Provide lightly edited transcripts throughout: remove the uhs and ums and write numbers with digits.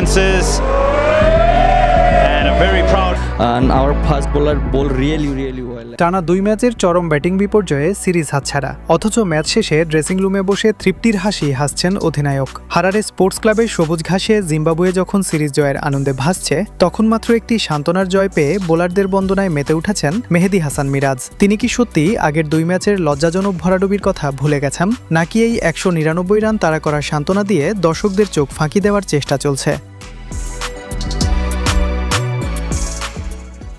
And a very proud and our fast bowler bowled really well. টানা 2 ম্যাচের চরম batting বিপর্যয়ে সিরিজ হাতছাড়া, অথচ ম্যাচ শেষে ড্রেসিং রুমে বসে তৃপ্তির হাসি হাসছেন অধিনায়ক। হারারে স্পোর্টস ক্লাবের সবুজ ঘাসে জিম্বাবুয়ে যখন সিরিজ জয়ের আনন্দে ভাসছে, তখন মাত্র একটি সান্ত্বনার জয় পেয়ে বোলারদের বন্দনায় মেতে উঠেছেন মেহেদী হাসান মিরাজ। তিনি কি সত্যি আগের 2 ম্যাচের লজ্জাজনক ভরাডুবির কথা ভুলে গেছেন, নাকি এই 199 রান তাড়া করার সান্ত্বনা দিয়ে দর্শকদের চোখ ফাঁকি দেওয়ার চেষ্টা চলছে?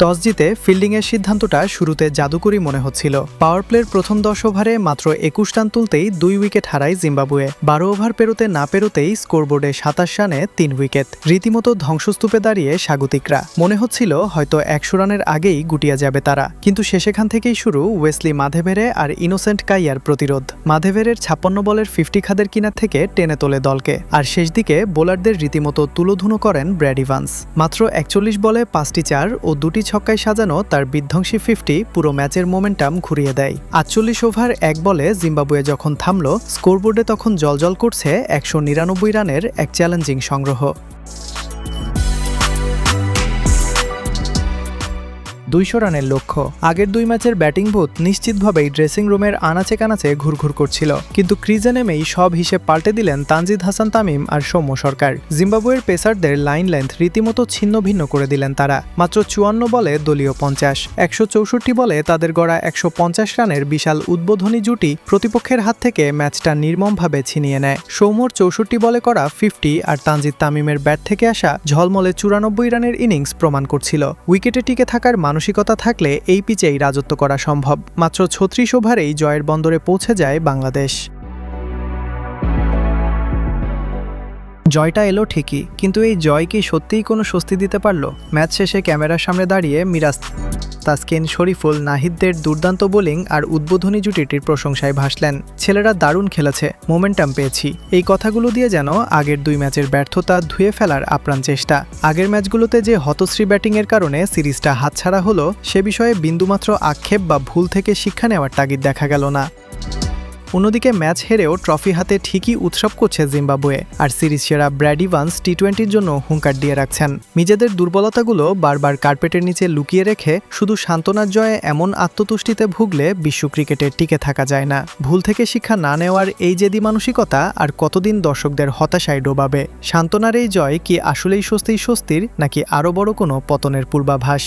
টস জিতে ফিল্ডিংয়ের সিদ্ধান্তটা শুরুতে জাদুকরি মনে হচ্ছিল। পাওয়ার প্লের প্রথম 10 ওভারে মাত্র 21 রান তুলতেই 2 উইকেট হারায় জিম্বাবুয়ে। 12 ওভার পেরোতে না পেরোতেই স্কোরবোর্ডে 27 রানে 3 উইকেট। রীতিমতো ধ্বংসস্তূপে দাঁড়িয়ে স্বাগতিকরা। মনে হচ্ছিল হয়তো 100 রানের আগেই গুটিয়ে যাবে তারা, কিন্তু শেষেখান থেকেই শুরু ওয়েসলি মাধেভেরে আর ইনোসেন্ট কাইয়ার প্রতিরোধ। মাধেভেরের 56 বলের 50 খাদের কিনার থেকে টেনে তোলে দলকে, আর শেষ দিকে বোলারদের রীতিমতো তুলোধুনো করেন ব্র্যাড ইভান্স। মাত্র 41 বলে 5টি 4 ও 2টি ছক্কায় সাজানো তার বিধ্বংসী 50 পুরো ম্যাচের মোমেন্টাম ঘুরিয়ে দেয়। 48 ওভার 1 বলে জিম্বাবুয়ে যখন থামল, স্কোরবোর্ডে তখন জ্বলজ্বল করছে 199 রানের এক চ্যালেঞ্জিং সংগ্রহ। 200 রানের লক্ষ্য। আগের 2 ম্যাচের ব্যাটিং ভূত নিশ্চিতভাবেই ড্রেসিং রুমের আনাচে কানাচে ঘুরঘুর করছিল, কিন্তু ক্রিজে নেমেই সব হিসেব পাল্টে দিলেন তানজিদ হাসান তামিম আর সৌম্য সরকার। জিম্বাবুয়ের পেসারদের লাইন লেন্থ রীতিমতো ছিন্ন ভিন্ন করে দিলেন তারা। মাত্র 54 বলে দলীয় 50, 164 বলে তাদের গড়া 150 রানের বিশাল উদ্বোধনী জুটি প্রতিপক্ষের হাত থেকে ম্যাচটা নির্মমভাবে ছিনিয়ে নেয়। সৌম্যর 64 বলে করা 50 আর তানজিদ তামিমের ব্যাট থেকে আসা ঝলমলে 94 রানের ইনিংস প্রমাণ করছিল উইকেটে টিকে থাকার মানসিকতা থাকলে এই পিচেই রাজত্ব করা সম্ভব। মাত্র 36 ওভারেই জয়ের বন্দরে পৌঁছে যায় বাংলাদেশ। জয়টা এলো ঠিকই, কিন্তু এই জয় কি সত্যিই কোনো স্বস্তি দিতে পারল? ম্যাচ শেষে ক্যামেরার সামনে দাঁড়িয়ে মিরাজ, তাসকিন, শরীফুল, নাহিদদের দুর্দান্ত বোলিং আর উদ্বোধনী জুটিটির প্রশংসায় ভাসলেন। ছেলেরা দারুণ খেলেছে, মোমেন্টাম পেয়েছি, এই কথাগুলো দিয়ে যেন আগের 2 ম্যাচের ব্যর্থতা ধুয়ে ফেলার আপ্রাণ চেষ্টা। আগের ম্যাচগুলোতে যে হতশ্রী ব্যাটিংয়ের কারণে সিরিজটা হাতছাড়া হলো, সে বিষয়ে বিন্দুমাত্র আক্ষেপ বা ভুল থেকে শিক্ষা নেওয়ার তাগিদ দেখা গেল না। অন্যদিকে ম্যাচ হেরেও ট্রফি হাতে ঠিকই উৎসব করছে জিম্বাবুয়ে, আর সিরিজ সেরা ব্র্যাড ইভান্স টি-20-র জন্য হুঙ্কার দিয়ে রাখছেন। নিজেদের দুর্বলতাগুলো বারবার কার্পেটের নিচে লুকিয়ে রেখে শুধু সান্ত্বনার জয়ে এমন আত্মতুষ্টিতে ভুগলে বিশ্ব ক্রিকেটে টিকে থাকা যায় না। ভুল থেকে শিক্ষা না নেওয়ার এই জেদি মানসিকতা আর কতদিন দর্শকদের হতাশায় ডোবাবে? সান্ত্বনার এই জয় কি আসলেই স্বস্তির, নাকি আরও বড় কোনো পতনের পূর্বাভাস?